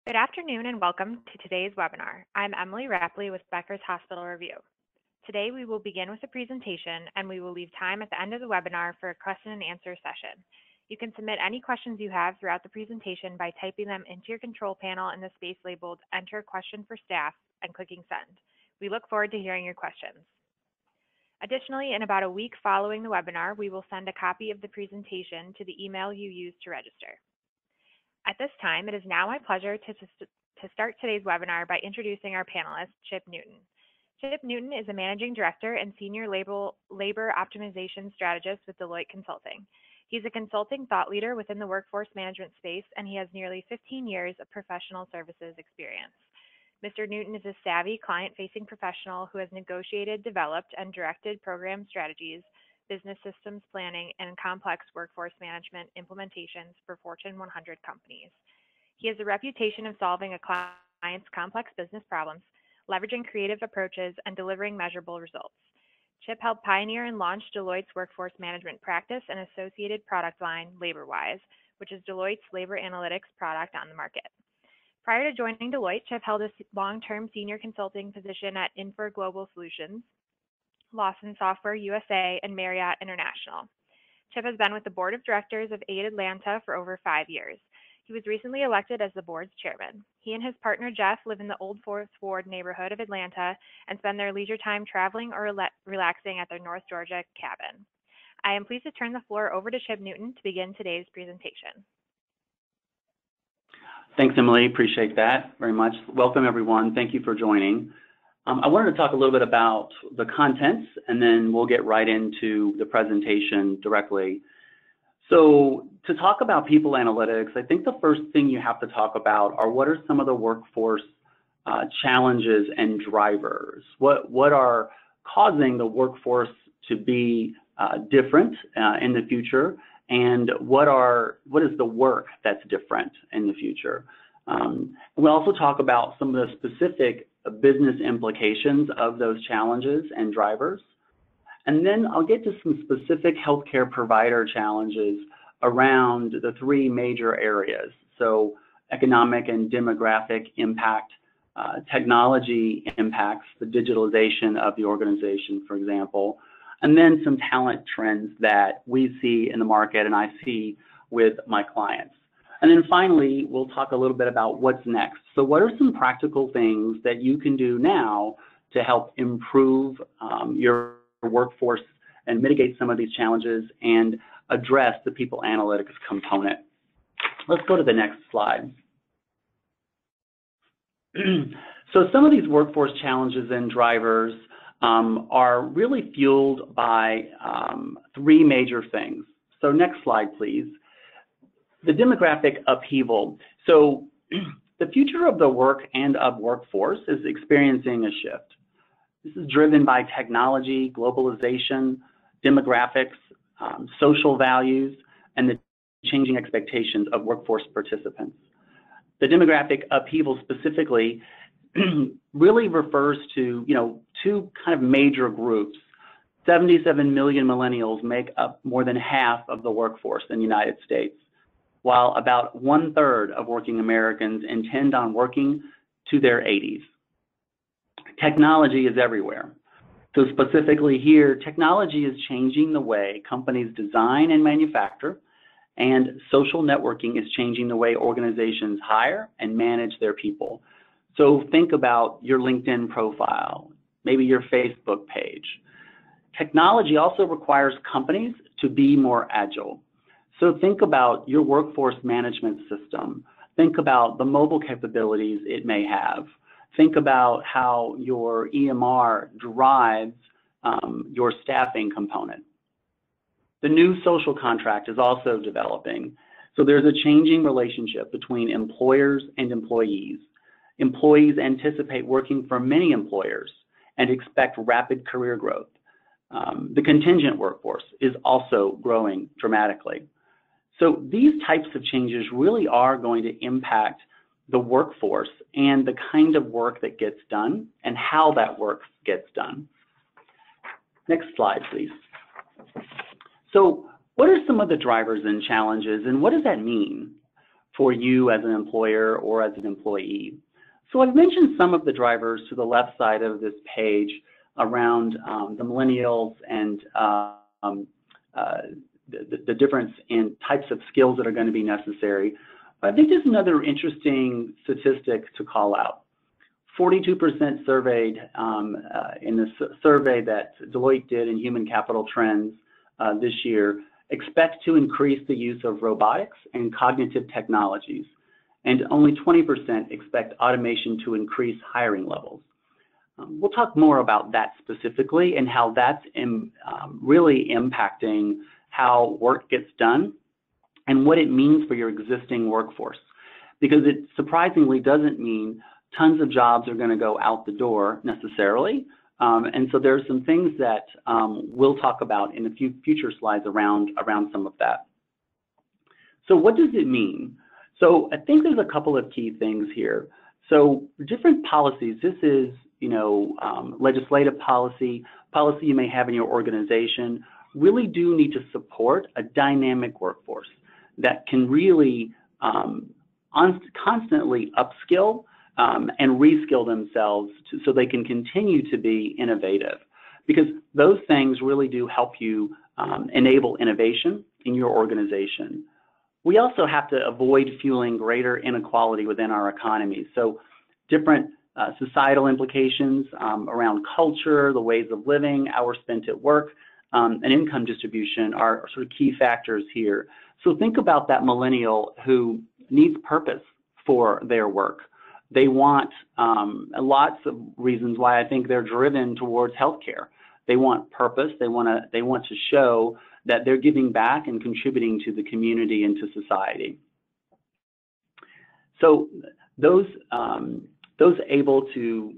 Good afternoon and welcome to today's webinar. I'm Emily Rapley with Becker's Hospital Review. Today we will begin with a presentation and we will leave time at the end of the webinar for a question and answer session. You can submit any questions you have throughout the presentation by typing them into your control panel in the space labeled Enter a Question for Staff and clicking Send. We look forward to hearing your questions. Additionally, in about a week following the webinar, we will send a copy of the presentation to the email you used to register. At this time, it is now my pleasure to start today's webinar by introducing our panelist, Chip Newton. Chip Newton is a Managing Director and Senior Labor Optimization Strategist with Deloitte Consulting. He's a consulting thought leader within the workforce management space, and he has nearly 15 years of professional services experience. Mr. Newton is a savvy, client-facing professional who has negotiated, developed, and directed program strategies, business systems planning, and complex workforce management implementations for Fortune 100 companies. He has a reputation of solving a client's complex business problems, leveraging creative approaches, and delivering measurable results. Chip helped pioneer and launch Deloitte's workforce management practice and associated product line, LaborWise, which is Deloitte's labor analytics product on the market. Prior to joining Deloitte, Chip held a long-term senior consulting position at Infor Global Solutions, Lawson Software USA, and Marriott International. Chip has been with the board of directors of Aid Atlanta for over 5 years. He was recently elected as the board's chairman. He and his partner Jeff live in the Old Fourth Ward neighborhood of Atlanta and spend their leisure time traveling or relaxing at their North Georgia cabin. I am pleased to turn the floor over to Chip Newton to begin today's presentation. Thanks, Emily. Appreciate that very much. Welcome, everyone. Thank you for joining. I wanted to talk a little bit about the contents, and then we'll get right into the presentation directly. So to talk about people analytics, I think the first thing you have to talk about are what are some of the workforce challenges and drivers? What are causing the workforce to be different in the future, and what is the work that's different in the future? We'll also talk about some of the specific business implications of those challenges and drivers. And then I'll get to some specific healthcare provider challenges around the three major areas. So economic and demographic impact, technology impacts, the digitalization of the organization, for example, and then some talent trends that we see in the market and I see with my clients. And then finally, we'll talk a little bit about what's next. So what are some practical things that you can do now to help improve your workforce and mitigate some of these challenges and address the people analytics component? Let's go to the next slide. So some of these workforce challenges and drivers are really fueled by three major things. So next slide, please. The demographic upheaval. So the future of the work and of workforce is experiencing a shift. This is driven by technology, globalization, demographics, social values, and the changing expectations of workforce participants. The demographic upheaval specifically really refers to, two kind of major groups. 77 million millennials make up more than half of the workforce in the United States, while about 1/3 of working Americans intend on working to their 80s. Technology is everywhere. So specifically here, technology is changing the way companies design and manufacture, and social networking is changing the way organizations hire and manage their people. So think about your LinkedIn profile, maybe your Facebook page. Technology also requires companies to be more agile. So think about your workforce management system. Think about the mobile capabilities it may have. Think about how your EMR drives your staffing component. The new social contract is also developing. So there's a changing relationship between employers and employees. Employees anticipate working for many employers and expect rapid career growth. The contingent workforce is also growing dramatically. So these types of changes really are going to impact the workforce and the kind of work that gets done and how that work gets done. Next slide, please. So what are some of the drivers and challenges, and what does that mean? for you as an employer or as an employee. So I've mentioned some of the drivers to the left side of this page around the millennials and the difference in types of skills that are going to be necessary. But I think there's another interesting statistic to call out. 42% surveyed in the survey that Deloitte did in Human Capital Trends this year expect to increase the use of robotics and cognitive technologies, and only 20% expect automation to increase hiring levels. We'll talk more about that specifically and how that's really impacting how work gets done and what it means for your existing workforce, because it surprisingly doesn't mean tons of jobs are going to go out the door necessarily. And so there's some things that we'll talk about in a few future slides around some of that. So what does it mean? So I think there's a couple of key things here. So different policies, this is, legislative policy you may have in your organization, really do need to support a dynamic workforce that can really constantly upskill and reskill themselves so they can continue to be innovative, because those things really do help you enable innovation in your organization. We also have to avoid fueling greater inequality within our economy. So different societal implications around culture, the ways of living, hours spent at work, and income distribution are sort of key factors here. So think about that millennial who needs purpose for their work. They want lots of reasons why I think they're driven towards healthcare. They want purpose. They want to show that they're giving back and contributing to the community and to society. So those able to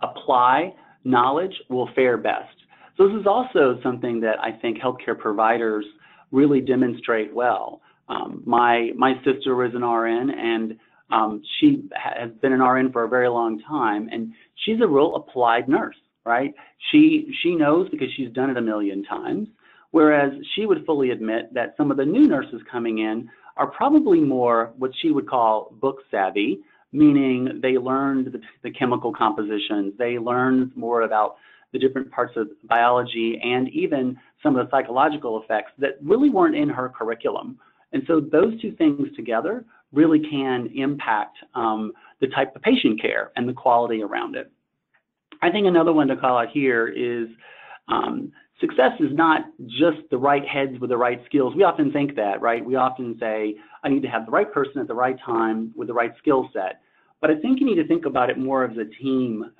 apply knowledge will fare best. So this is also something that I think healthcare providers really demonstrate well. My sister is an RN, and she has been an RN for a very long time, and she's a real applied nurse, right? She knows because she's done it a million times, whereas she would fully admit that some of the new nurses coming in are probably more what she would call book savvy, meaning they learned the chemical compositions, they learned more about the different parts of biology and even some of the psychological effects that really weren't in her curriculum. And so those two things together really can impact the type of patient care and the quality around it. I think another one to call out here is success is not just the right heads with the right skills. We often think that, right? We often say, I need to have the right person at the right time with the right skill set. But I think you need to think about it more as a team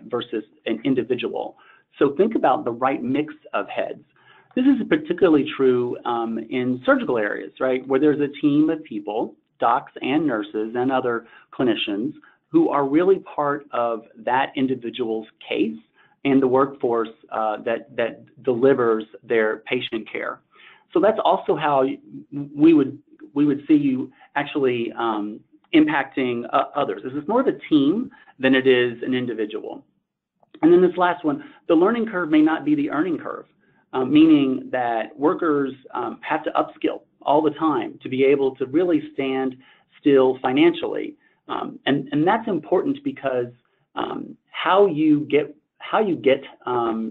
versus an individual. So think about the right mix of heads. This is particularly true in surgical areas, right, where there's a team of people, docs and nurses and other clinicians, who are really part of that individual's case and the workforce that delivers their patient care. So that's also how we would see you actually impacting others. This is more of a team than it is an individual. And then this last one, the learning curve may not be the earning curve, meaning that workers have to upskill all the time to be able to really stand still financially. And that's important because how you get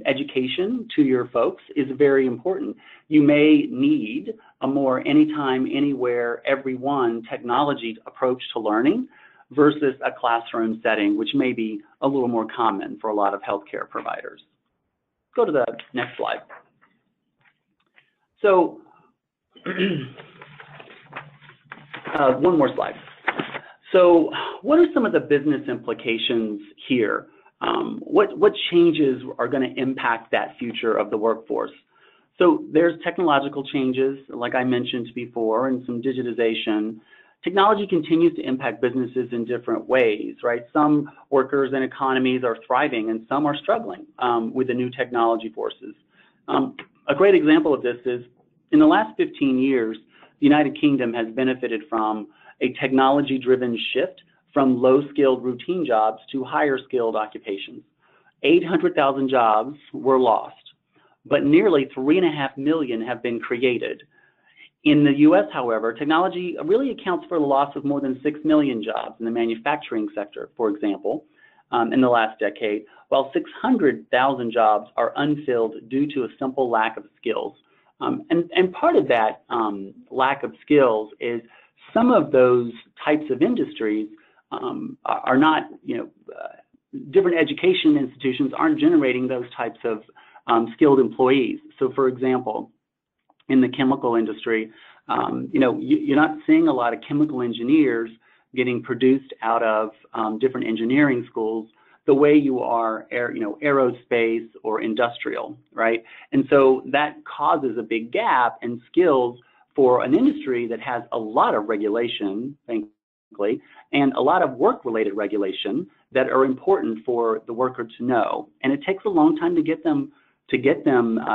education to your folks is very important. You may need a more anytime, anywhere, everyone technology approach to learning versus a classroom setting, which may be a little more common for a lot of healthcare providers. Go to the next slide. So one more slide. So what are some of the business implications here? What changes are going to impact that future of the workforce? So there's technological changes, like I mentioned before, and some digitization. Technology continues to impact businesses in different ways, right? Some workers and economies are thriving and some are struggling with the new technology forces. A great example of this is in the last 15 years, the United Kingdom has benefited from a technology-driven shift from low-skilled routine jobs to higher-skilled occupations. 800,000 jobs were lost, but nearly 3.5 million have been created. In the U.S., however, technology really accounts for the loss of more than 6 million jobs in the manufacturing sector, for example, in the last decade, while 600,000 jobs are unfilled due to a simple lack of skills. And part of that lack of skills is some of those types of industries are not, different education institutions aren't generating those types of skilled employees. So, for example, in the chemical industry, you're not seeing a lot of chemical engineers getting produced out of different engineering schools the way you are, aerospace or industrial, right? And so that causes a big gap in skills for an industry that has a lot of regulation, thankfully, and a lot of work-related regulation that are important for the worker to know. And it takes a long time to get them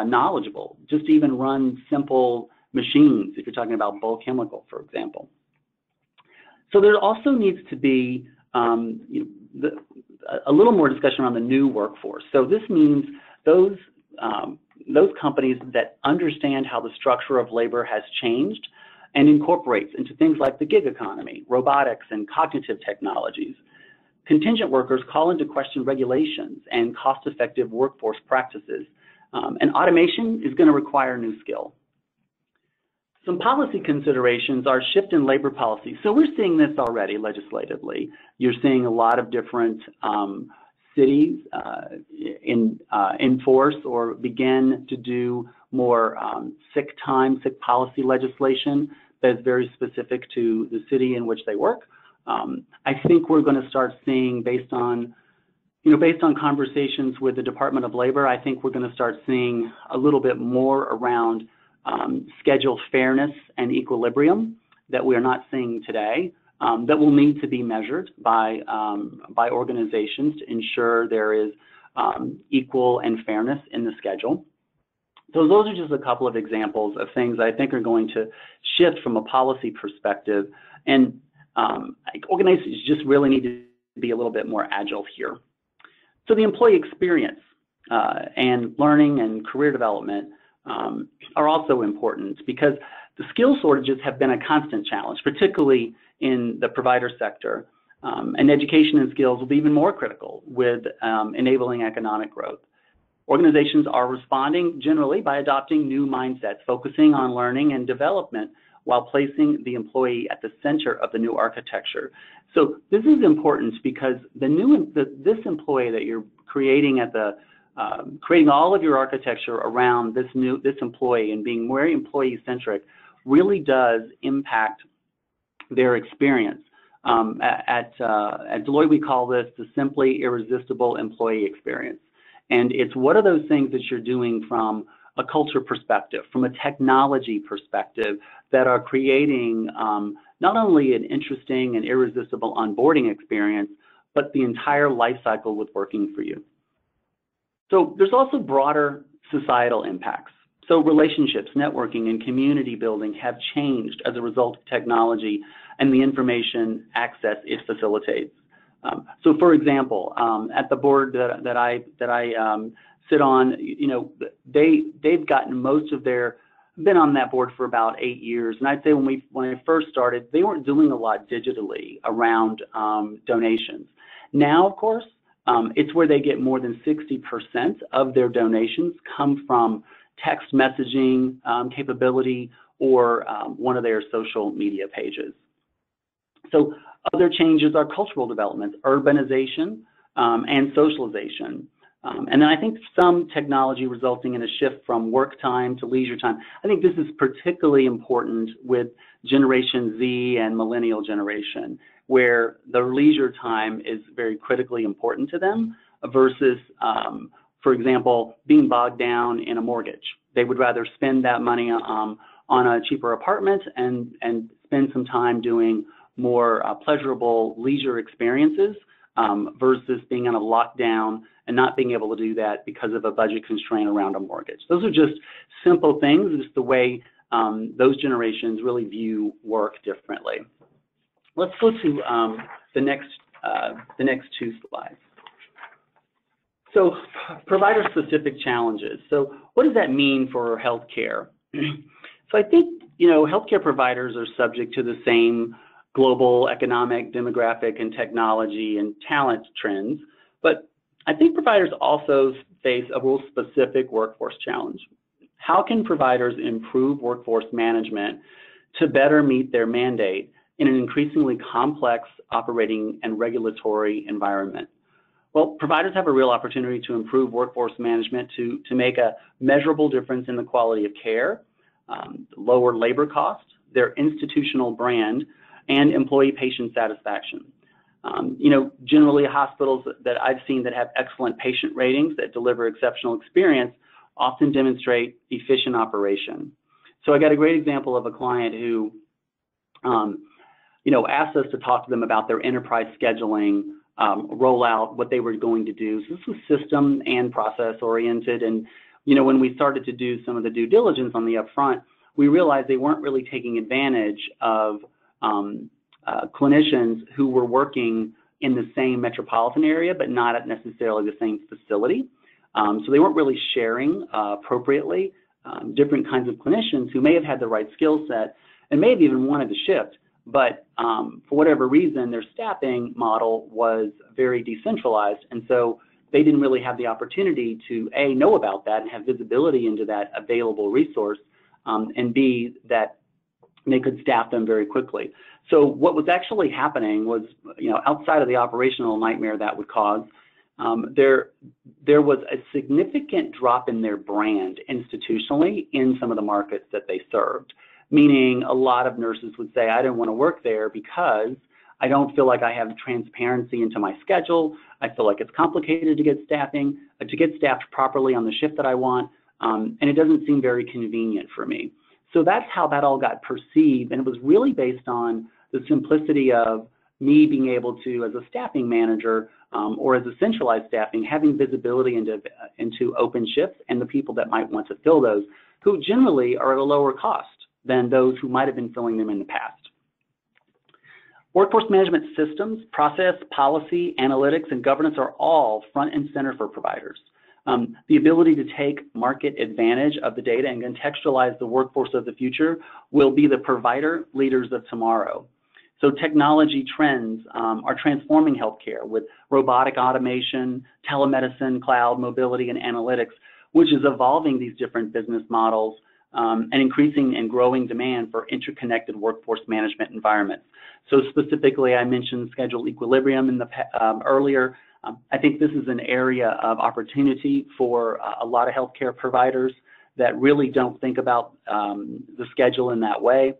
knowledgeable, just to even run simple machines, if you're talking about bulk chemical, for example. So there also needs to be a little more discussion around the new workforce. So this means those companies that understand how the structure of labor has changed and incorporates into things like the gig economy, robotics, and cognitive technologies. Contingent workers call into question regulations and cost-effective workforce practices. And automation is going to require new skill. Some policy considerations are shift in labor policy. So we're seeing this already legislatively. You're seeing a lot of different cities enforce or begin to do more sick policy legislation that is very specific to the city in which they work. I think we're going to start seeing, based on conversations with the Department of Labor, I think we're going to start seeing a little bit more around schedule fairness and equilibrium that we are not seeing today, that will need to be measured by organizations to ensure there is equal and fairness in the schedule. So those are just a couple of examples of things I think are going to shift from a policy perspective, and organizations just really need to be a little bit more agile here. So the employee experience and learning and career development are also important, because the skill shortages have been a constant challenge, particularly in the provider sector, and education and skills will be even more critical with enabling economic growth. Organizations are responding generally by adopting new mindsets, focusing on learning and development while placing the employee at the center of the new architecture. So this is important because this employee that you're creating creating all of your architecture around this employee and being very employee-centric really does impact their experience. At Deloitte, we call this the simply irresistible employee experience. And it's what are those things that you're doing from a culture perspective, from a technology perspective, that are creating not only an interesting and irresistible onboarding experience, but the entire life cycle with working for you. So there's also broader societal impacts. So relationships, networking, and community building have changed as a result of technology and the information access it facilitates. So, for example, at the board that I sit on, they've gotten most of their, been on that board for about 8 years, and I'd say when I first started, they weren't doing a lot digitally around donations. Now, of course, it's where they get more than 60% of their donations come from text messaging capability or one of their social media pages. So other changes are cultural development, urbanization, and socialization. And then I think some technology resulting in a shift from work time to leisure time. I think this is particularly important with Generation Z and Millennial generation, where their leisure time is very critically important to them versus, for example, being bogged down in a mortgage. They would rather spend that money on a cheaper apartment and spend some time doing more pleasurable leisure experiences versus being on a lockdown and not being able to do that because of a budget constraint around a mortgage. Those are just simple things, just the way those generations really view work differently. Let's go to the next two slides. So provider-specific challenges. So what does that mean for healthcare? So I think you know, healthcare providers are subject to the same global economic, demographic, and technology and talent trends, but I think providers also face a real specific workforce challenge. How can providers improve workforce management to better meet their mandate in an increasingly complex operating and regulatory environment? Well, providers have a real opportunity to improve workforce management to make a measurable difference in the quality of care, lower labor costs, their institutional brand, and employee patient satisfaction. You know, generally hospitals that I've seen that have excellent patient ratings that deliver exceptional experience often demonstrate efficient operation. So I got a great example of a client who, you know, asked us to talk to them about their enterprise scheduling rollout, what they were going to do. So this was system and process oriented. And, you know, when we started to do some of the due diligence on the upfront, we realized they weren't really taking advantage of clinicians who were working in the same metropolitan area, but not at necessarily the same facility. So they weren't really sharing appropriately different kinds of clinicians who may have had the right skill set and may have even wanted to shift, but for whatever reason, their staffing model was very decentralized. And so they didn't really have the opportunity to A, know about that and have visibility into that available resource, and B, that they could staff them very quickly. So what was actually happening was, you know, outside of the operational nightmare that would cause, there was a significant drop in their brand institutionally in some of the markets that they served, meaning a lot of nurses would say, I didn't want to work there because I don't feel like I have transparency into my schedule. I feel like it's complicated to get staffed properly on the shift that I want, and it doesn't seem very convenient for me. So that's how that all got perceived, and it was really based on the simplicity of me being able to, as a staffing manager or as a centralized staffing, having visibility into open shifts and the people that might want to fill those, who generally are at a lower cost than those who might have been filling them in the past. Workforce management systems, process, policy, analytics, and governance are all front and center for providers. The ability to take market advantage of the data and contextualize the workforce of the future will be the provider leaders of tomorrow. So technology trends are transforming healthcare with robotic automation, telemedicine, cloud, mobility, and analytics, which is evolving these different business models and increasing and growing demand for interconnected workforce management environments. So specifically, I mentioned schedule equilibrium in the earlier. I think this is an area of opportunity for a lot of healthcare providers that really don't think about the schedule in that way.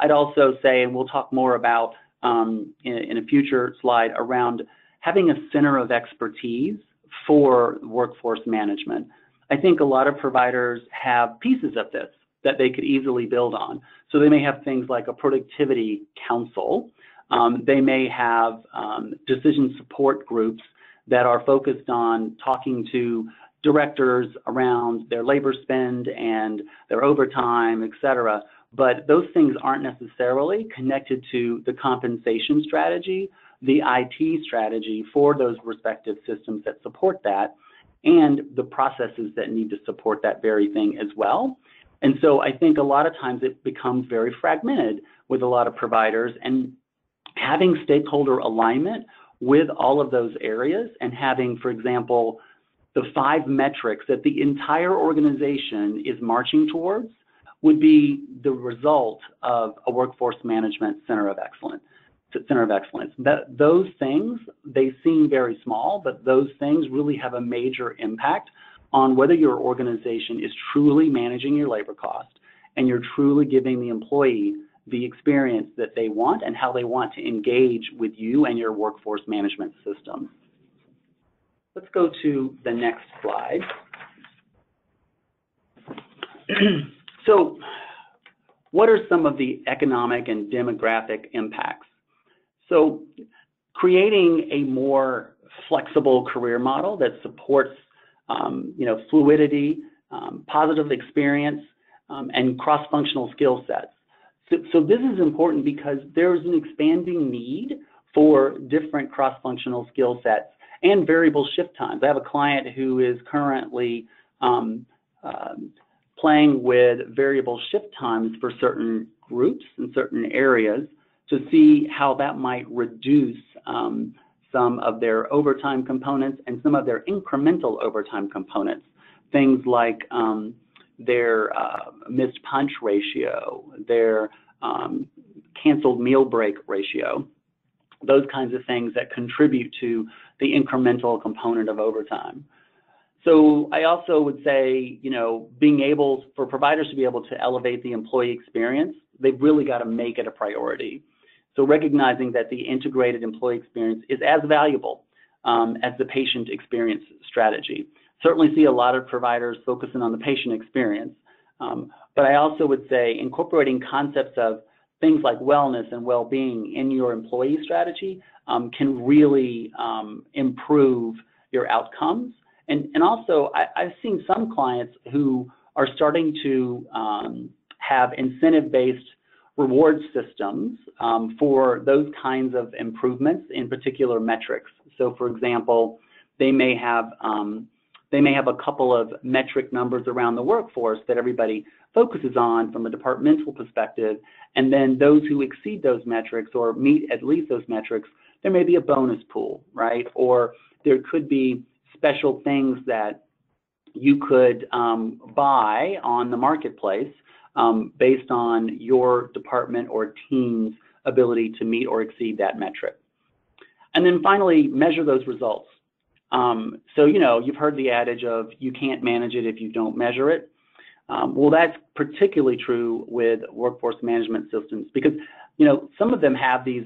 I'd also say, and we'll talk more about in a future slide, around having a center of expertise for workforce management. I think a lot of providers have pieces of this that they could easily build on. So they may have things like a productivity council. They may have decision support groups that are focused on talking to directors around their labor spend and their overtime, et cetera. But those things aren't necessarily connected to the compensation strategy, the IT strategy for those respective systems that support that, and the processes that need to support that very thing as well. And so I think a lot of times it becomes very fragmented with a lot of providers, and having stakeholder alignment with all of those areas and having, for example, the 5 metrics that the entire organization is marching towards would be the result of a workforce management center of excellence. Those things, they seem very small, but those things really have a major impact on whether your organization is truly managing your labor cost and you're truly giving the employee the experience that they want and how they want to engage with you and your workforce management system. Let's go to the next slide. So what are some of the economic and demographic impacts? So creating a more flexible career model that supports fluidity, positive experience, and cross-functional skill sets. So this is important because there's an expanding need for different cross-functional skill sets and variable shift times. I have a client who is currently playing with variable shift times for certain groups and certain areas to see how that might reduce some of their overtime components and some of their incremental overtime components. Things like their missed punch ratio, their canceled meal break ratio, those kinds of things that contribute to the incremental component of overtime. So I also would say, you know, being able for providers to be able to elevate the employee experience, they've really got to make it a priority. So recognizing that the integrated employee experience is as valuable as the patient experience strategy. Certainly see a lot of providers focusing on the patient experience, but I also would say incorporating concepts of things like wellness and well-being in your employee strategy can really improve your outcomes. And also, I've seen some clients who are starting to have incentive-based reward systems for those kinds of improvements in particular metrics. So, for example, they may have a couple of metric numbers around the workforce that everybody focuses on from a departmental perspective, and then those who exceed those metrics or meet at least those metrics, there may be a bonus pool, right? Or there could be special things that you could buy on the marketplace based on your department or team's ability to meet or exceed that metric. And then finally, measure those results. So, you know, you've heard the adage of you can't manage it if you don't measure it. Well, that's particularly true with workforce management systems because, you know, some of them have these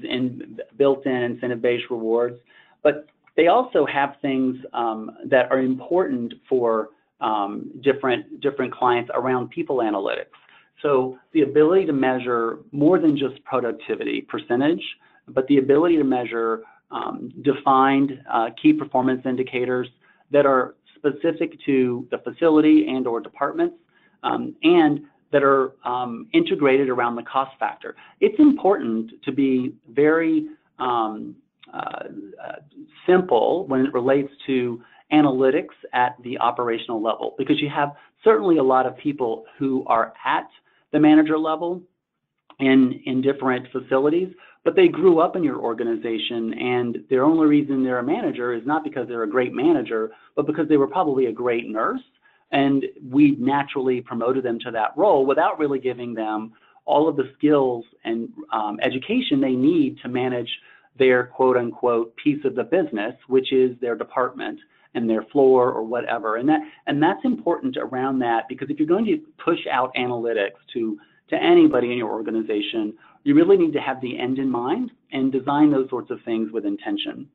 built-in incentive-based rewards, but they also have things that are important for different clients around people analytics. So the ability to measure more than just productivity percentage, but the ability to measure defined key performance indicators that are specific to the facility and or departments and that are integrated around the cost factor. It's important to be very simple when it relates to analytics at the operational level, because you have certainly a lot of people who are at the manager level in different facilities, but they grew up in your organization and their only reason they're a manager is not because they're a great manager, but because they were probably a great nurse, and we naturally promoted them to that role without really giving them all of the skills and education they need to manage their quote-unquote piece of the business, which is their department and their floor or whatever. And that's important around that, because if you're going to push out analytics to anybody in your organization, you really need to have the end in mind and design those sorts of things with intention.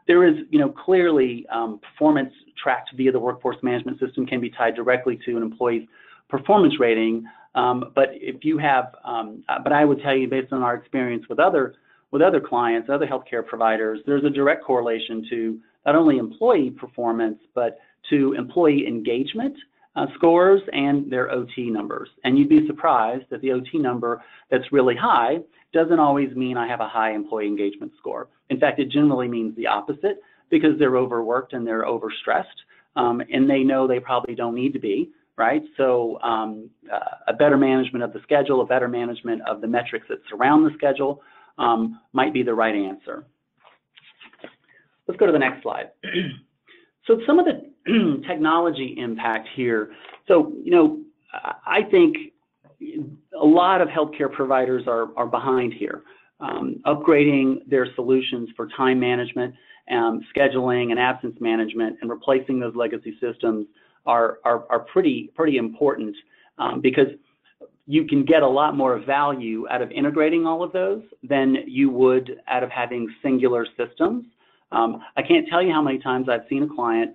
There is, you know, clearly performance tracked via the workforce management system can be tied directly to an employee's performance rating. But if you have, but I would tell you, based on our experience with other clients, other healthcare providers, there's a direct correlation to not only employee performance, but to employee engagement scores and their OT numbers. And you'd be surprised that the OT number that's really high doesn't always mean I have a high employee engagement score. In fact, it generally means the opposite, because they're overworked and they're overstressed, and they know they probably don't need to be, right? So a better management of the schedule, a better management of the metrics that surround the schedule might be the right answer. Let's go to the next slide. So some of the technology impact here. So, you know, I think a lot of healthcare providers are behind here, upgrading their solutions for time management, scheduling and absence management, and replacing those legacy systems are pretty important because you can get a lot more value out of integrating all of those than you would out of having singular systems. I can't tell you how many times I've seen a client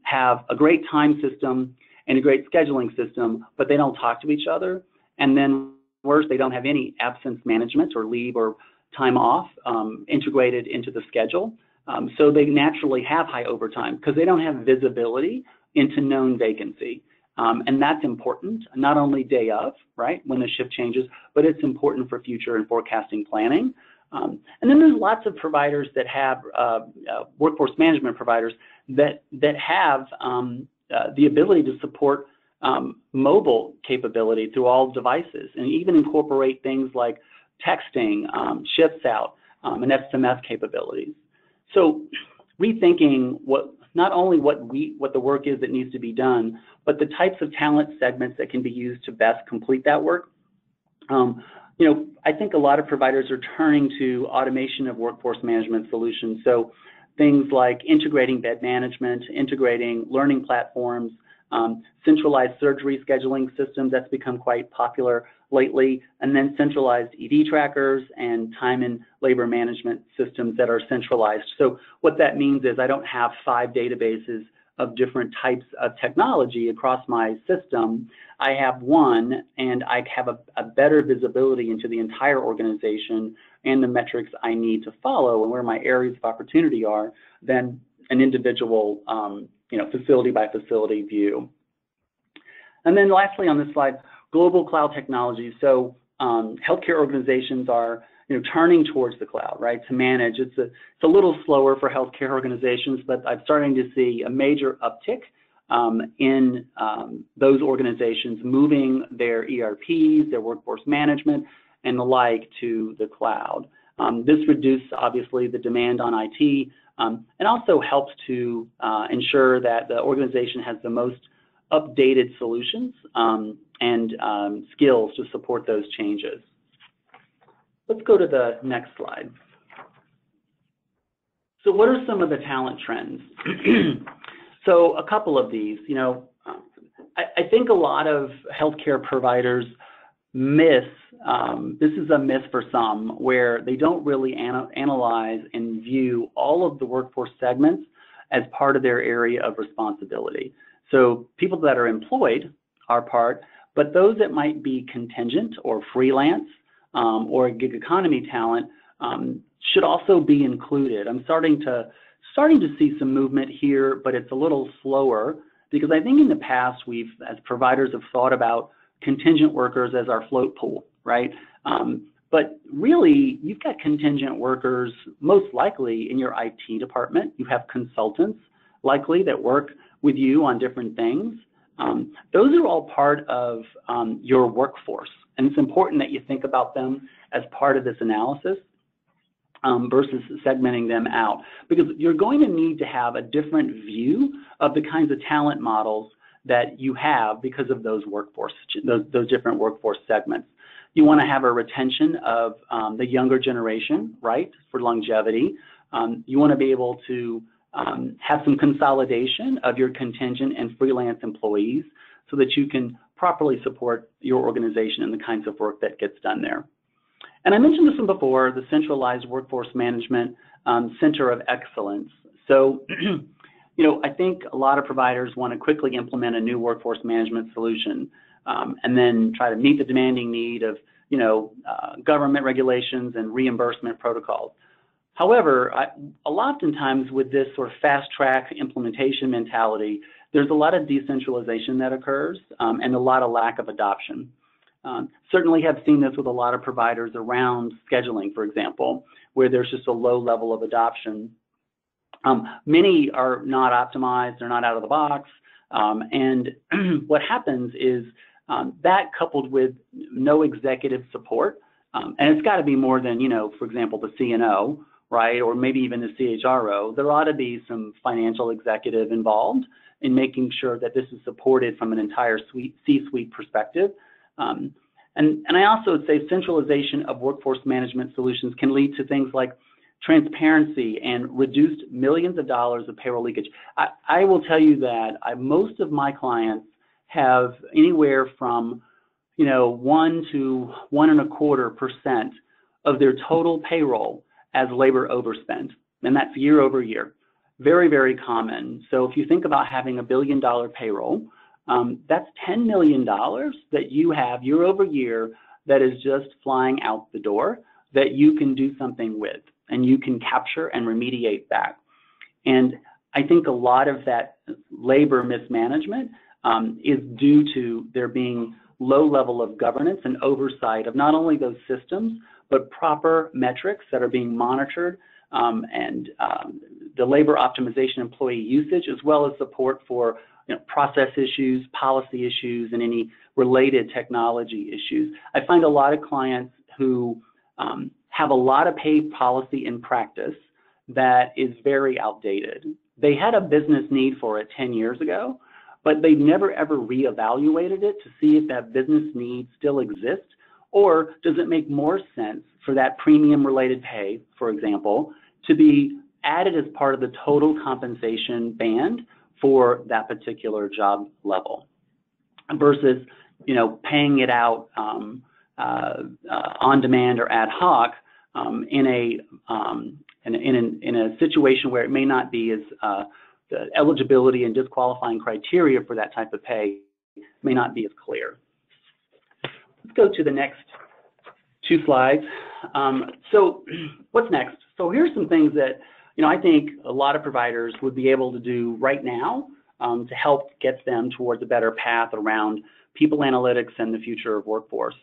have a great time system and a great scheduling system, but they don't talk to each other. And then worse, they don't have any absence management or leave or time off integrated into the schedule. So they naturally have high overtime because they don't have visibility into known vacancy. And that's important, not only day of, right, when the shift changes, but it's important for future and forecasting planning. And then there's lots of providers that have workforce management providers that have the ability to support mobile capability through all devices, and even incorporate things like texting, shifts out, and SMS capabilities. So rethinking not only what the work is that needs to be done, but the types of talent segments that can be used to best complete that work. I think a lot of providers are turning to automation of workforce management solutions. So things like integrating bed management, integrating learning platforms, centralized surgery scheduling systems, that's become quite popular lately, and then centralized ED trackers and time and labor management systems that are centralized. So what that means is I don't have 5 databases of different types of technology across my system. I have one, and I have a better visibility into the entire organization and the metrics I need to follow and where my areas of opportunity are than an individual facility by facility view. And then lastly on this slide, global cloud technology. So healthcare organizations are turning towards the cloud, right, to manage. It's a little slower for healthcare organizations, but I'm starting to see a major uptick in those organizations moving their ERPs, their workforce management, and the like to the cloud. This reduces, obviously, the demand on IT, and also helps to ensure that the organization has the most updated solutions and skills to support those changes. Let's go to the next slide. So what are some of the talent trends? So a couple of these, I think a lot of healthcare providers miss, this is a miss for some, where they don't really analyze and view all of the workforce segments as part of their area of responsibility. So people that are employed are part, but those that might be contingent or freelance or gig economy talent should also be included. I'm starting to see some movement here, but it's a little slower because I think in the past we've, as providers, have thought about contingent workers as our float pool, right? But really, you've got contingent workers most likely in your IT department. You have consultants likely that work with you on different things. Those are all part of your workforce, and it's important that you think about them as part of this analysis versus segmenting them out, because you're going to need to have a different view of the kinds of talent models that you have because of those different workforce segments. You want to have a retention of the younger generation, right, for longevity. You want to be able to have some consolidation of your contingent and freelance employees so that you can properly support your organization and the kinds of work that gets done there. And I mentioned this one before, the Centralized Workforce Management Center of Excellence. So, I think a lot of providers want to quickly implement a new workforce management solution and then try to meet the demanding need of, government regulations and reimbursement protocols. However, a lot of times with this sort of fast-track implementation mentality, there's a lot of decentralization that occurs and a lot of lack of adoption. Certainly have seen this with a lot of providers around scheduling, for example, where there's just a low level of adoption. Many are not optimized, they're not out of the box, and what happens is that coupled with no executive support, and it's got to be more than, for example, the CNO, right, or maybe even the CHRO. There ought to be some financial executive involved in making sure that this is supported from an entire C-suite perspective. And I also would say centralization of workforce management solutions can lead to things like transparency and reduced millions of dollars of payroll leakage. I will tell you that most of my clients have anywhere from 1 to 1.25% of their total payroll as labor overspend, and that's year over year. Very, very common. So if you think about having $1 billion payroll, that's $10 million that you have year over year that is just flying out the door that you can do something with and you can capture and remediate back. And I think a lot of that labor mismanagement is due to there being low level of governance and oversight of not only those systems, but proper metrics that are being monitored and the labor optimization employee usage, as well as support for process issues, policy issues, and any related technology issues. I find a lot of clients who have a lot of pay policy in practice that is very outdated. They had a business need for it 10 years ago, but they never ever reevaluated it to see if that business need still exists, or does it make more sense for that premium related pay, for example, to be added as part of the total compensation band for that particular job level versus, paying it out on demand or ad hoc in a situation where it may not be as the eligibility and disqualifying criteria for that type of pay may not be as clear. Let's go to the next two slides. So what's next? So here's some things that I think a lot of providers would be able to do right now to help get them towards a better path around people analytics and the future of workforce.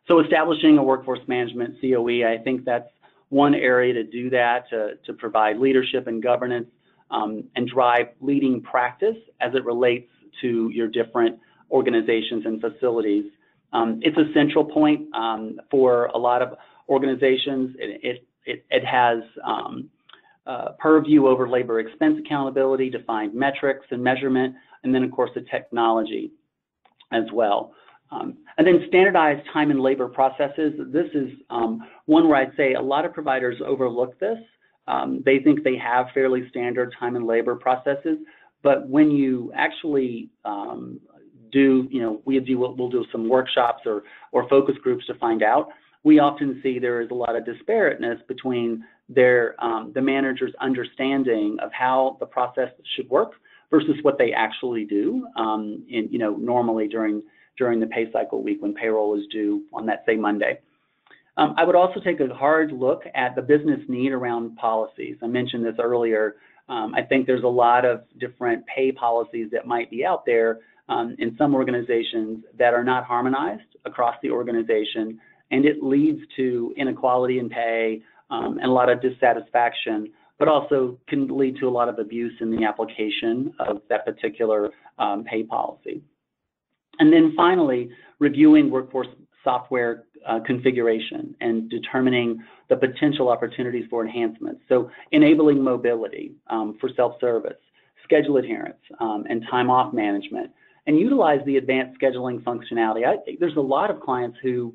So establishing a workforce management COE, I think that's one area to do that, to provide leadership and governance and drive leading practice as it relates to your different organizations and facilities. It's a central point for a lot of organizations. It has purview over labor expense accountability, defined metrics and measurement, and then of course the technology as well. And then standardized time and labor processes. This is one where I'd say a lot of providers overlook this. They think they have fairly standard time and labor processes, but when you actually we'll do some workshops or focus groups to find out, we often see there is a lot of disparateness between the manager's understanding of how the process should work versus what they actually do normally during the pay cycle week when payroll is due on that, say, Monday. I would also take a hard look at the business need around policies. I mentioned this earlier. I think there's a lot of different pay policies that might be out there in some organizations that are not harmonized across the organization, and it leads to inequality in pay and a lot of dissatisfaction, but also can lead to a lot of abuse in the application of that particular pay policy. And then finally, reviewing workforce software configuration and determining the potential opportunities for enhancements. So enabling mobility for self-service, schedule adherence, and time off management, and utilize the advanced scheduling functionality. I think there's a lot of clients who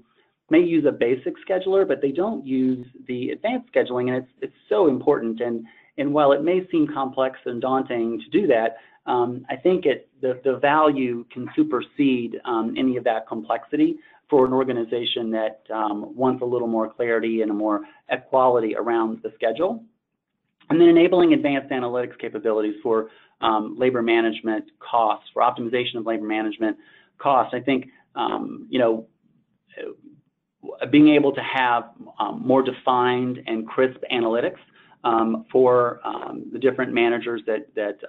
may use a basic scheduler, but they don't use the advanced scheduling, and it's so important. And while it may seem complex and daunting to do that, I think the value can supersede any of that complexity for an organization that wants a little more clarity and a more equality around the schedule. And then enabling advanced analytics capabilities for labor management costs, for optimization of labor management costs. I think, being able to have more defined and crisp analytics for the different managers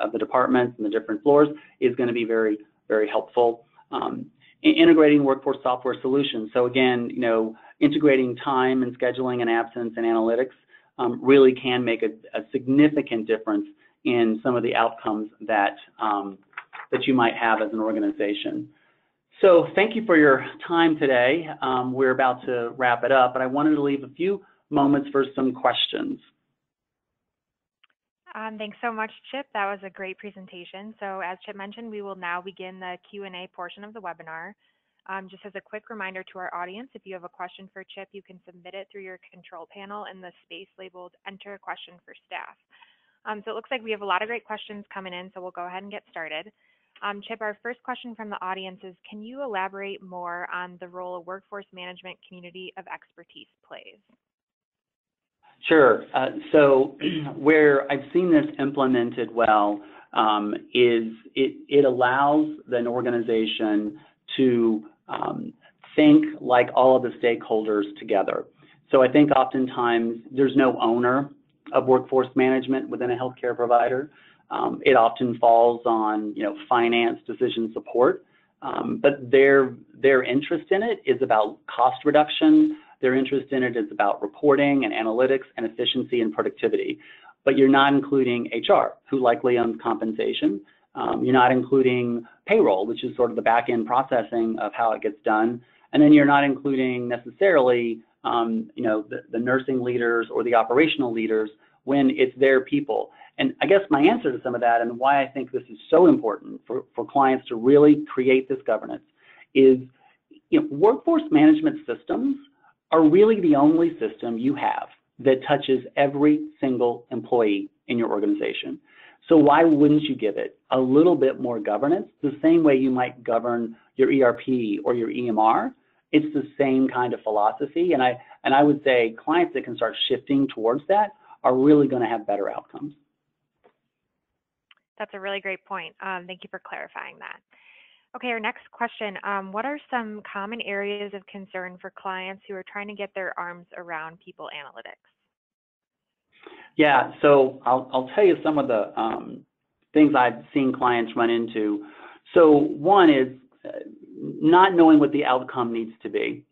of the departments and the different floors is going to be very, very helpful. Integrating workforce software solutions. So again, integrating time and scheduling and absence and analytics really can make a significant difference in some of the outcomes that you might have as an organization. So thank you for your time today. We're about to wrap it up, but I wanted to leave a few moments for some questions. Thanks so much, Chip. That was a great presentation. So as Chip mentioned, we will now begin the Q&A portion of the webinar. Just as a quick reminder to our audience, if you have a question for Chip, you can submit it through your control panel in the space labeled Enter a Question for Staff. So it looks like we have a lot of great questions coming in, so we'll go ahead and get started. Chip, our first question from the audience is, can you elaborate more on the role a workforce management community of expertise plays? Sure. So where I've seen this implemented well is it allows an organization to think like all of the stakeholders together. So I think oftentimes there's no owner of workforce management within a healthcare provider. It often falls on finance decision support, but their interest in it is about cost reduction. Their interest in it is about reporting and analytics and efficiency and productivity. But you're not including HR, who likely owns compensation. You're not including payroll, which is sort of the back-end processing of how it gets done. And then you're not including necessarily, the nursing leaders or the operational leaders when it's their people. And I guess my answer to some of that and why I think this is so important for clients to really create this governance is, workforce management systems are really the only system you have that touches every single employee in your organization. So why wouldn't you give it a little bit more governance, the same way you might govern your ERP or your EMR? It's the same kind of philosophy, and I would say clients that can start shifting towards that are really going to have better outcomes. That's a really great point. Thank you for clarifying that. Okay, our next question. What are some common areas of concern for clients who are trying to get their arms around people analytics? Yeah, so I'll tell you some of the things I've seen clients run into. So one is not knowing what the outcome needs to be.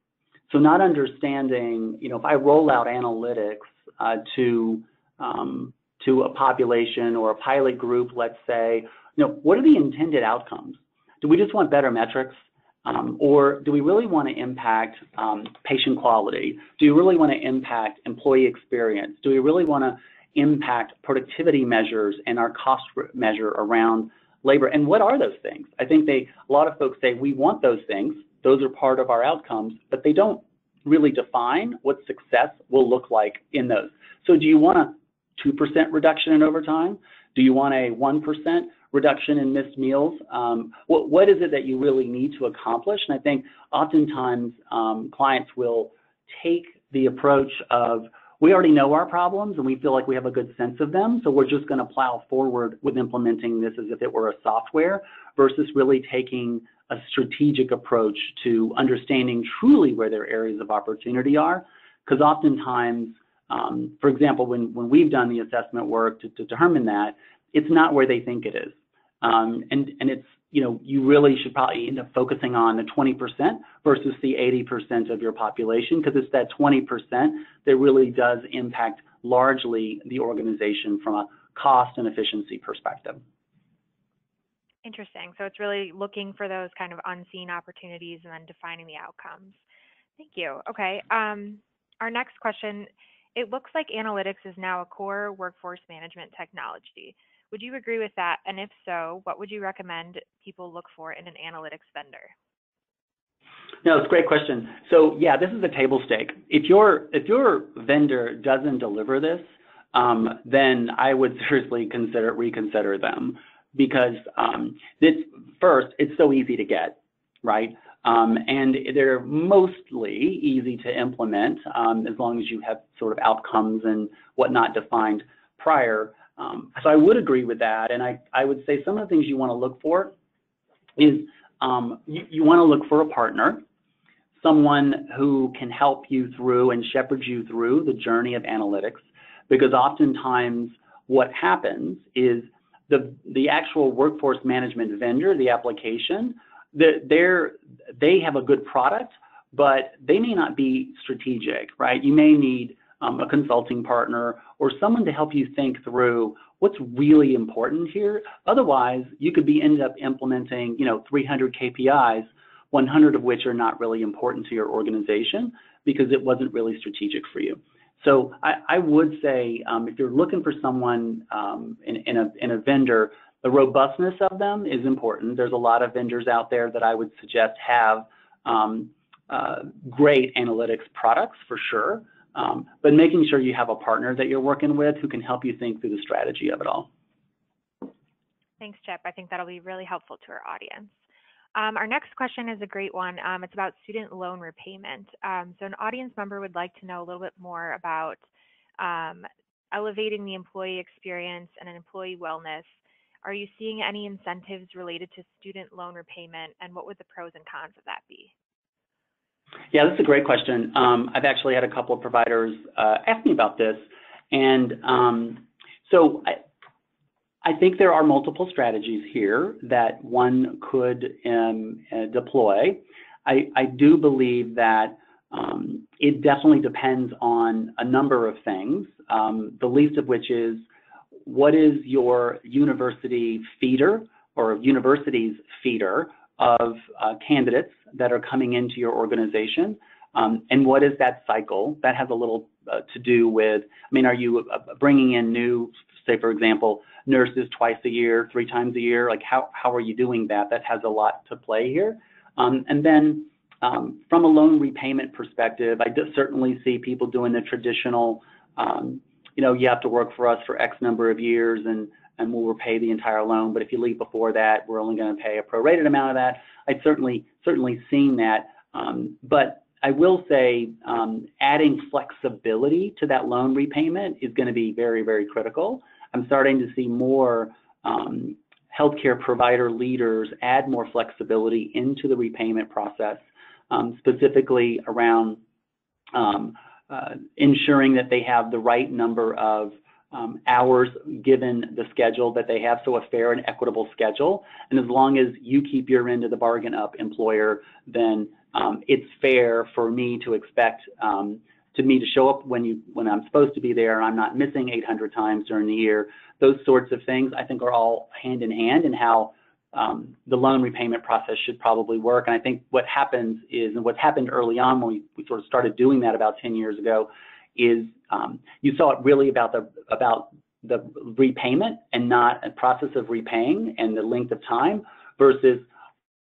So not understanding, if I roll out analytics to a population or a pilot group, let's say, what are the intended outcomes? Do we just want better metrics? Or do we really want to impact patient quality? Do you really want to impact employee experience? Do we really want to impact productivity measures and our cost measure around labor? And what are those things? I think a lot of folks say we want those things. Those are part of our outcomes, but they don't really define what success will look like in those. So do you want a 2% reduction in overtime? Do you want a 1% reduction in missed meals? What is it that you really need to accomplish? And I think oftentimes clients will take the approach of, we already know our problems and we feel like we have a good sense of them, so we're just going to plow forward with implementing this as if it were a software, versus really taking a strategic approach to understanding truly where their areas of opportunity are. Because oftentimes, for example, when we've done the assessment work to determine that, it's not where they think it is. And it's, you really should probably end up focusing on the 20% versus the 80% of your population, because it's that 20% that really does impact largely the organization from a cost and efficiency perspective. Interesting. So it's really looking for those kind of unseen opportunities and then defining the outcomes. Thank you. Okay. Our next question, it looks like analytics is now a core workforce management technology. Would you agree with that? And if so, what would you recommend people look for in an analytics vendor? No, it's a great question. So yeah, this is a table stake. If your vendor doesn't deliver this, then I would seriously reconsider them, because it's so easy to get, right? And they're mostly easy to implement as long as you have sort of outcomes and whatnot defined prior. So I would agree with that, and I would say some of the things you want to look for is you want to look for a partner, someone who can help you through and shepherd you through the journey of analytics, because oftentimes what happens is the actual workforce management vendor, the application, they have a good product, but they may not be strategic, right? You may need a consulting partner or someone to help you think through what's really important here. Otherwise, you could end up implementing, 300 KPIs, 100 of which are not really important to your organization because it wasn't really strategic for you. So I would say if you're looking for someone in a vendor, the robustness of them is important. There's a lot of vendors out there that I would suggest have great analytics products for sure. But making sure you have a partner that you're working with who can help you think through the strategy of it all. Thanks, Chip. I think that'll be really helpful to our audience. Our next question is a great one. It's about student loan repayment. So an audience member would like to know a little bit more about elevating the employee experience and employee wellness. Are you seeing any incentives related to student loan repayment, and what would the pros and cons of that be? Yeah, that's a great question. I've actually had a couple of providers ask me about this. And so I think there are multiple strategies here that one could deploy. I do believe that it definitely depends on a number of things, the least of which is, what is your university feeder or university's feeder of candidates that are coming into your organization. And what is that cycle? That has a little to do with, I mean, are you bringing in new, say, for example, nurses twice a year, 3 times a year? Like, how are you doing that? That has a lot to play here. And then from a loan repayment perspective, I certainly see people doing the traditional, you know, you have to work for us for X number of years and we'll repay the entire loan. But if you leave before that, we're only going to pay a prorated amount of that. I've certainly seen that. But I will say adding flexibility to that loan repayment is going to be very, very critical. I'm starting to see more healthcare provider leaders add more flexibility into the repayment process, specifically around ensuring that they have the right number of hours given the schedule that they have, so a fair and equitable schedule. And as long as you keep your end of the bargain up, employer, then it's fair for me to expect to show up when I'm supposed to be there. I'm not missing 800 times during the year. Those sorts of things I think are all hand in hand in how the loan repayment process should probably work. And I think what happens is, and what's happened early on when we sort of started doing that about 10 years ago, is you saw it really about the repayment and not a process of repaying and the length of time versus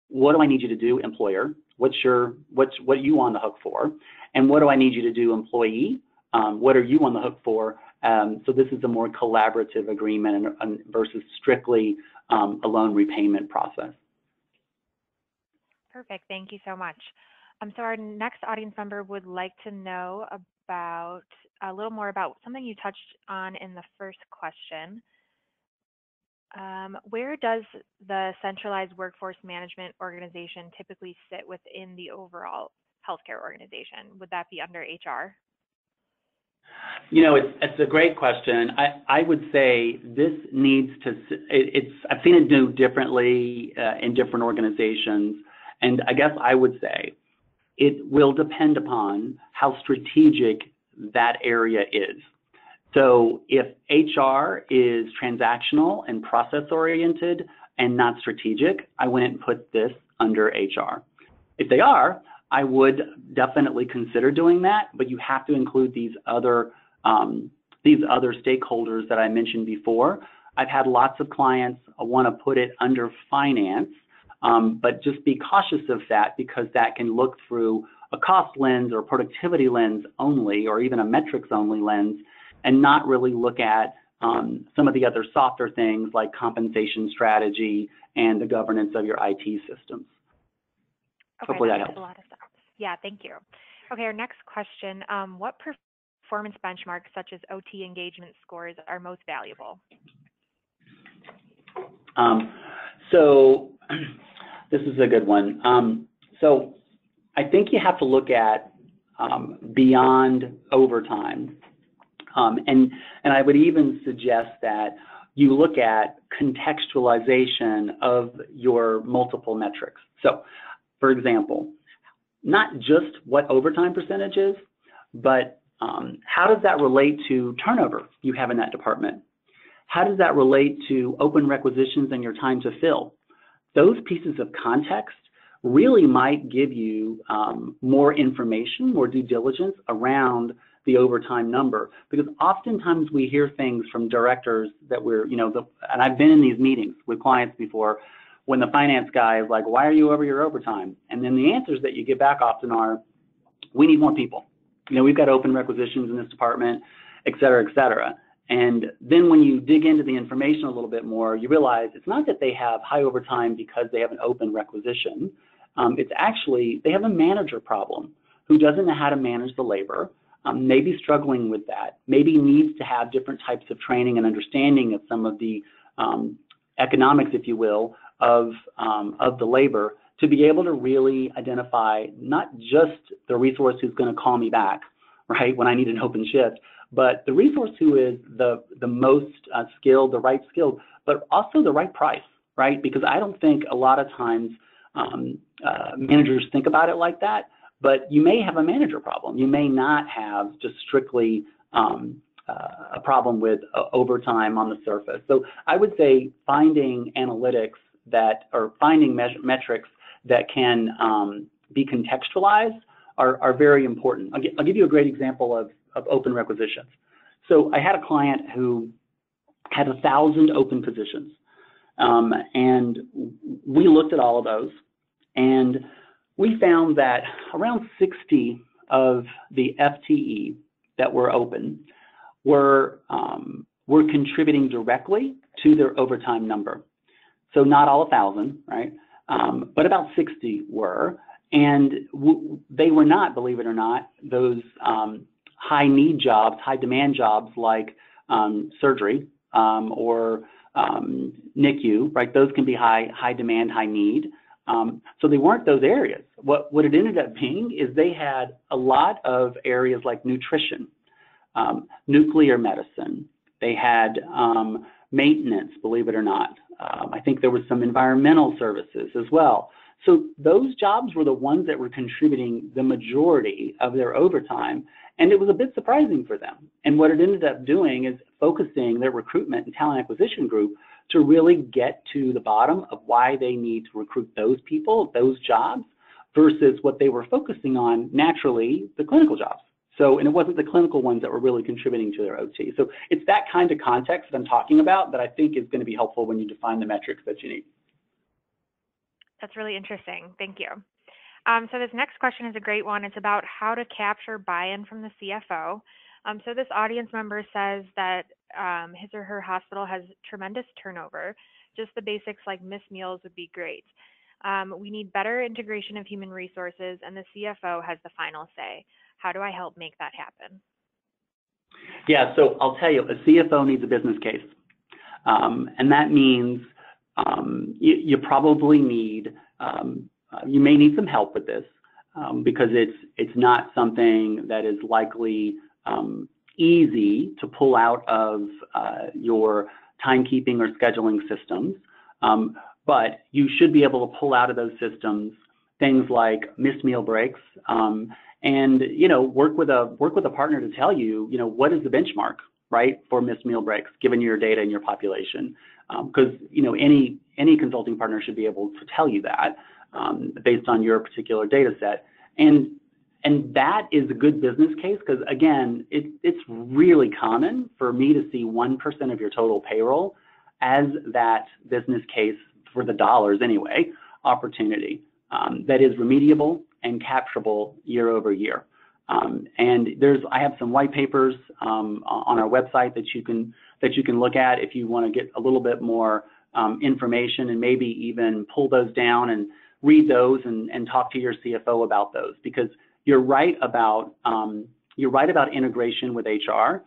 what do I need you to do, employer? What are you on the hook for? And what do I need you to do, employee? What are you on the hook for? So this is a more collaborative agreement versus strictly a loan repayment process. Perfect. Thank you so much. So our next audience member would like to know about a little more about something you touched on in the first question. Where does the centralized workforce management organization typically sit within the overall healthcare organization? Would that be under HR? You know, it's a great question. I would say this needs to, I've seen it do differently in different organizations. And I guess I would say it will depend upon how strategic that area is. So if HR is transactional and process oriented and not strategic, I wouldn't put this under HR. If they are, I would definitely consider doing that, but you have to include these other stakeholders that I mentioned before. I've had lots of clients want to put it under finance, but just be cautious of that because that can look through a cost lens or productivity lens only, or even a metrics only lens, and not really look at some of the other softer things like compensation strategy and the governance of your IT systems. Okay, hopefully that makes helps. a lot of sense. Yeah, thank you. Okay, our next question, what performance benchmarks such as OT engagement scores are most valuable? So this is a good one. So I think you have to look at beyond overtime. And I would even suggest that you look at contextualization of your multiple metrics. So, for example, not just what overtime percentage is, but how does that relate to turnover you have in that department? How does that relate to open requisitions and your time to fill? Those pieces of context really might give you more information, more due diligence around the overtime number, because oftentimes we hear things from directors that and I've been in these meetings with clients before when the finance guy is like, why are you over your overtime? And then the answers that you get back often are, we need more people. We've got open requisitions in this department, et cetera, et cetera. And then when you dig into the information a little bit more, you realize it's not that they have high overtime because they have an open requisition. It's actually, they have a manager problem who doesn't know how to manage the labor, maybe struggling with that, maybe needs to have different types of training and understanding of some of the economics, if you will, of the labor to be able to really identify not just the resource who's going to call me back, right, when I need an open shift, but the resource who is the most skilled, the right skilled, but also the right price, right? Because I don't think a lot of times managers think about it like that, but you may have a manager problem. You may not have just strictly a problem with overtime on the surface. So I would say finding analytics that, or finding metrics that can be contextualized are very important. I'll give you a great example of open requisitions. So I had a client who had 1,000 open positions, and we looked at all of those, and we found that around 60 of the FTE that were open were contributing directly to their overtime number. So not all 1,000, right? But about 60 were, and they were not, believe it or not, those high need jobs, high demand jobs like surgery or NICU, right? Those can be high demand, high need. So they weren't those areas. What it ended up being is they had a lot of areas like nutrition, nuclear medicine. They had maintenance, believe it or not. I think there was some environmental services as well. So those jobs were the ones that were contributing the majority of their overtime, and it was a bit surprising for them. And what it ended up doing is focusing their recruitment and talent acquisition group to really get to the bottom of why they need to recruit those people, those jobs, versus what they were focusing on, naturally, the clinical jobs. So, and it wasn't the clinical ones that were really contributing to their OT. So it's that kind of context that I'm talking about that I think is going to be helpful when you define the metrics that you need. That's really interesting. Thank you. So this next question is a great one. It's about how to capture buy-in from the CFO. So this audience member says that his or her hospital has tremendous turnover. Just the basics like missed meals would be great. We need better integration of human resources, and the CFO has the final say. How do I help make that happen? Yeah, so I'll tell you, a CFO needs a business case. And that means you probably need, you may need some help with this because it's not something that is likely easy to pull out of your timekeeping or scheduling systems. But you should be able to pull out of those systems things like missed meal breaks, and work with a partner to tell you, what is the benchmark, right, for missed meal breaks given your data and your population, because any consulting partner should be able to tell you that based on your particular data set, and that is a good business case because again, it's really common for me to see 1% of your total payroll as that business case for the dollars anyway opportunity that is remediable and capturable year over year. And I have some white papers on our website that you can look at if you want to get a little bit more information and maybe even pull those down and read those and talk to your CFO about those, because you're right about integration with HR.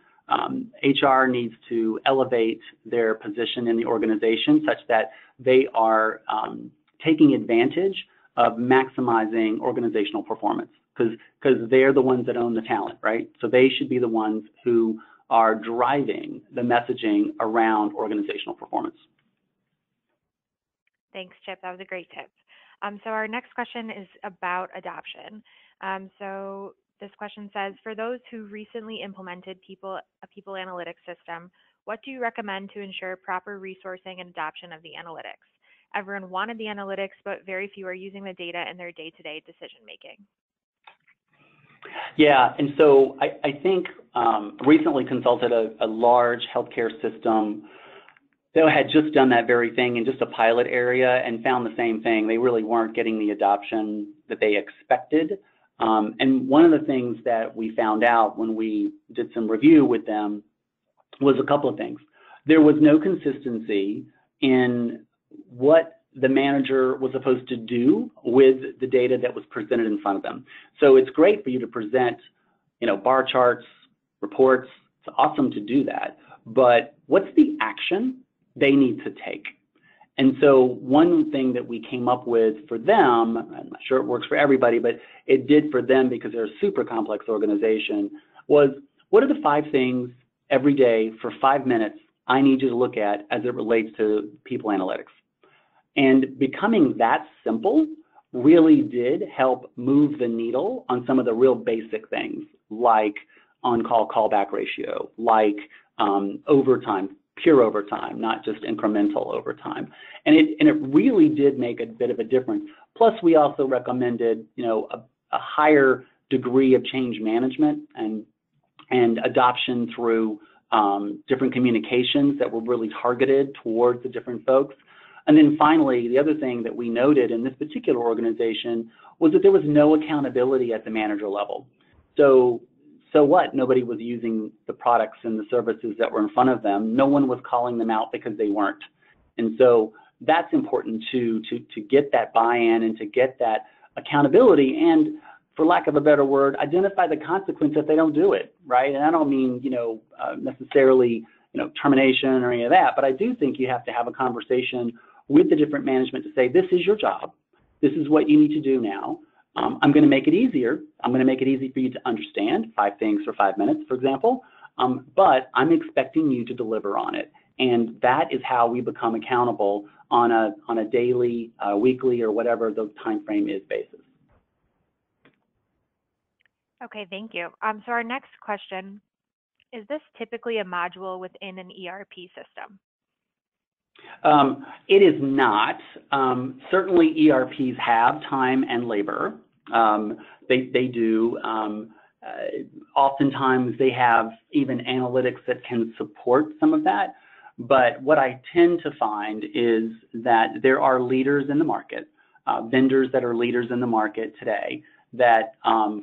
HR needs to elevate their position in the organization such that they are taking advantage of maximizing organizational performance, because they're the ones that own the talent, right? So they should be the ones who are driving the messaging around organizational performance. Thanks, Chip. That was a great tip. So our next question is about adoption. So this question says, for those who recently implemented a people analytics system, what do you recommend to ensure proper resourcing and adoption of the analytics? Everyone wanted the analytics, but very few are using the data in their day-to-day decision-making. Yeah, and so I think recently consulted a large healthcare system that had just done that very thing in just a pilot area and found the same thing. They really weren't getting the adoption that they expected. And one of the things that we found out when we did some review with them was a couple of things. There was no consistency in what the manager was supposed to do with the data that was presented in front of them. So it's great for you to present, bar charts, reports. It's awesome to do that. But what's the action they need to take? And so one thing that we came up with for them, I'm not sure it works for everybody, but it did for them because they're a super complex organization, was what are the 5 things every day for 5 minutes I need you to look at as it relates to people analytics? And becoming that simple really did help move the needle on some of the real basic things like on-call callback ratio, like overtime pure overtime, not just incremental overtime. And it really did make a bit of a difference. Plus, we also recommended, a higher degree of change management and adoption through different communications that were really targeted towards the different folks. And then finally, the other thing that we noted in this particular organization was that there was no accountability at the manager level. So what? Nobody was using the products and the services that were in front of them. No one was calling them out because they weren't. And so that's important to get that buy-in and to get that accountability and, for lack of a better word, identify the consequence if they don't do it, right? And I don't mean, necessarily, termination or any of that, but I do think you have to have a conversation with the different management to say, this is your job. This is what you need to do now. I'm going to make it easier. I'm going to make it easy for you to understand 5 things for 5 minutes, for example, but I'm expecting you to deliver on it. And that is how we become accountable on a daily, weekly, or whatever the time frame is basis. Okay, thank you. So our next question, is this typically a module within an ERP system? It is not. Certainly ERPs have time and labor. They do. Oftentimes they have even analytics that can support some of that. But what I tend to find is that there are leaders in the market, vendors that are leaders in the market today that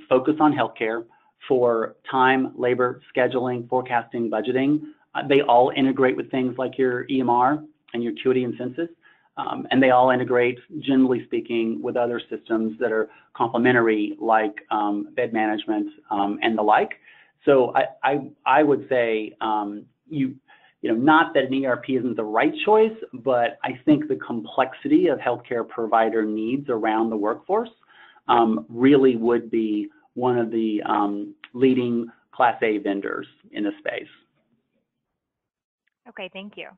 focus on healthcare for time, labor, scheduling, forecasting, budgeting. They all integrate with things like your EMR and your Acuity and Census, and they all integrate, generally speaking, with other systems that are complementary, like bed management and the like. So I would say not that an ERP isn't the right choice, but I think the complexity of healthcare provider needs around the workforce really would be one of the leading Class A vendors in the space. Okay, thank you.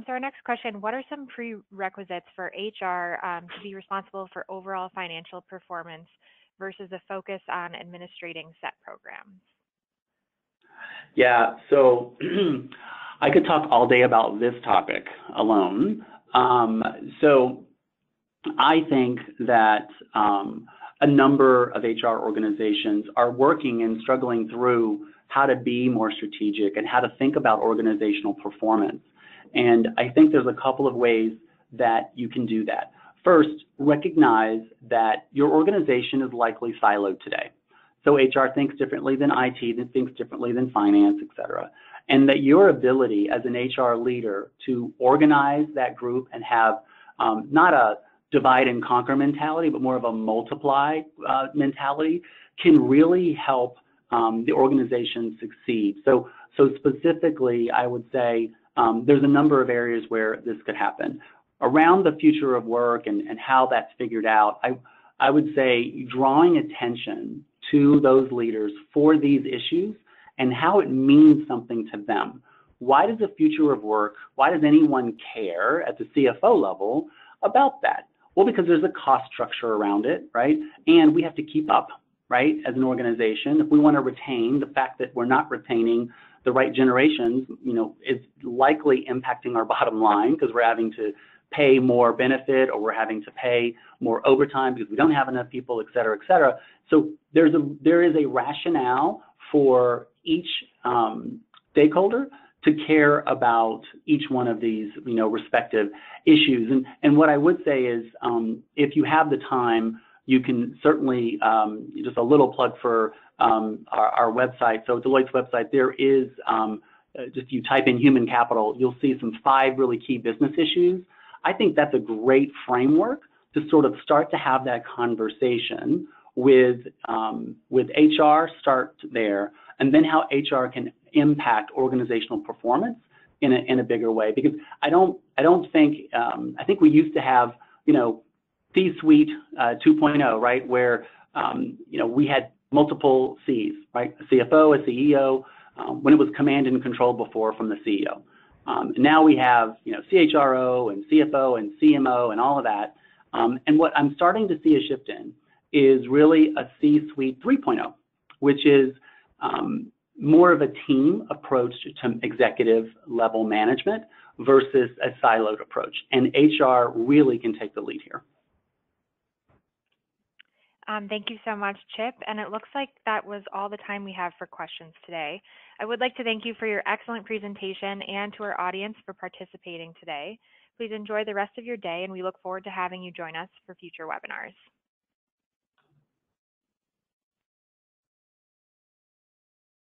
So our next question, what are some prerequisites for HR to be responsible for overall financial performance versus a focus on administrating set programs? Yeah, so I could talk all day about this topic alone. So I think that a number of HR organizations are working and struggling through how to be more strategic and how to think about organizational performance. And I think there's a couple of ways that you can do that. First, recognize that your organization is likely siloed today. So HR thinks differently than IT, that thinks differently than finance, et cetera. And that your ability as an HR leader to organize that group and have not a divide and conquer mentality, but more of a multiply mentality can really help the organization succeed. So specifically, I would say there's a number of areas where this could happen. Around the future of work and how that's figured out, I would say drawing attention to those leaders for these issues and how it means something to them. Why does the future of work, why does anyone care at the CFO level about that? Well, because there's a cost structure around it, right? And we have to keep up, right, as an organization. If we want to retain, the fact that we're not retaining the right generations, is likely impacting our bottom line because we're having to pay more benefit or we're having to pay more overtime because we don't have enough people, et cetera, et cetera. So there is a rationale for each stakeholder to care about each one of these, respective issues. And what I would say is, if you have the time, you can certainly, just a little plug for our website. So Deloitte's website, there is, just you type in human capital, you'll see some 5 really key business issues. I think that's a great framework to sort of start to have that conversation with HR, start there, and then how HR can impact organizational performance in a bigger way. Because I don't think, I think we used to have, C-suite 2.0, right, where, we had multiple Cs, right, a CFO, a CEO, when it was command and control before from the CEO. Now we have, CHRO and CFO and CMO and all of that. And what I'm starting to see a shift in is really a C-suite 3.0, which is more of a team approach to executive level management versus a siloed approach. And HR really can take the lead here. Thank you so much, Chip. And it looks like that was all the time we have for questions today. I would like to thank you for your excellent presentation and to our audience for participating today. Please enjoy the rest of your day, and we look forward to having you join us for future webinars.